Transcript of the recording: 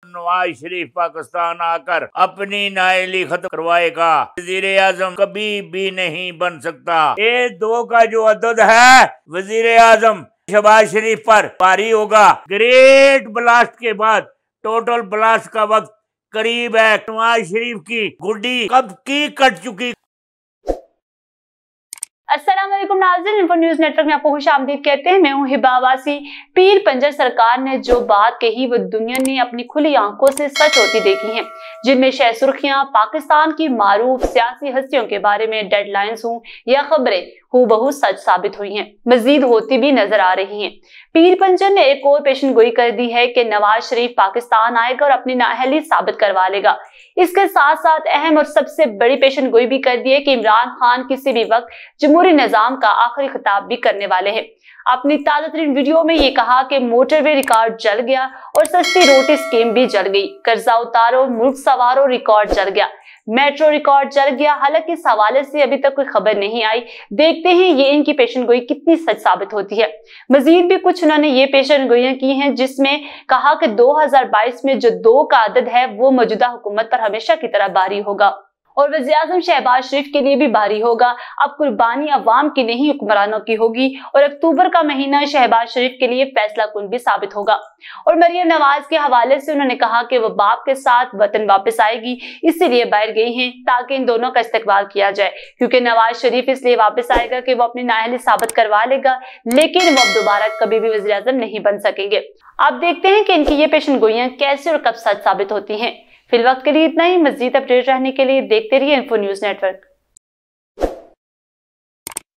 नवाज शरीफ पाकिस्तान आकर अपनी नाअहली खत्म करवाएगा। वजीर आजम कभी भी नहीं बन सकता। ये 2 का जो अदद है वजीर आजम शहबाज शरीफ पर भारी होगा। ग्रेट ब्लास्ट के बाद टोटल ब्लास्ट का वक्त करीब है। नवाज शरीफ की गुड्डी कब की कट चुकी। अस्सलाम वालेकुम नाज़रीन, इन्फो न्यूज नेटवर्क में आपको खुशामदीद कहते हैं। मैं हूं हिबावासी। पीर पंजर सरकार ने जो बात कही वो दुनिया ने अपनी खुली आंखों से सच होती देखी है, जिनमें शह सुर्खियां पाकिस्तान की मारूफ सियासी हस्तियों के बारे में डेडलाइंस हों या खबरें हूबहू सच साबित हुई हैं, मजीद होती भी नजर आ रही हैं। पीर पंजर ने एक और पेशन गोई कर दी है कि नवाज शरीफ पाकिस्तान आएगा और अपनी नाअहली साबित करवा लेगा। इसके साथ साथ अहम और सबसे बड़ी पेशन गोई भी कर दी है कि इमरान खान किसी भी वक्त जमहूरी निजाम का आखिरी खिताब भी करने वाले हैं। अपनी ताज़ा तरीन वीडियो में ये कहा कि मोटरवे रिकॉर्ड जल गया और सस्ती रोटी स्कीम भी जल गई, कर्जा उतारो मुल्क सवारो रिकॉर्ड जल गया, मेट्रो रिकॉर्ड जल गया। हालांकि इस हवाले से अभी तक कोई खबर नहीं आई। देखते हैं ये इनकी पेशन गोई कितनी सच साबित होती है। मजीद भी कुछ उन्होंने ये पेशन गोइयां की हैं जिसमें कहा कि 2022 में जो 2 का अदद है वो मौजूदा हुकूमत पर हमेशा की तरह भारी होगा और वज़ीर आज़म शहबाज शरीफ के लिए भी भारी होगा। अब कुर्बानी अवाम की नहीं हुक्मरानों की होगी और अक्टूबर का महीना शहबाज शरीफ के लिए फैसला कुन भी साबित होगा। और मरियम नवाज के हवाले से उन्होंने कहा कि वो बाप के साथ वतन वापस आएगी, इसीलिए बाहर गई हैं ताकि इन दोनों का इस्तकबाल किया जाए, क्योंकि नवाज शरीफ इसलिए वापस आएगा कि वो अपनी नाअहली साबित करवा लेगा, लेकिन वो अब दोबारा कभी भी वज़ीर आज़म नहीं बन सकेंगे। अब देखते हैं कि इनकी ये पेशन गोइयां कैसे और कब सच साबित होती हैं। फिलहाल के लिए इतना ही। मजीद अपडेट रहने के लिए देखते रहिए इन्फो न्यूज नेटवर्क।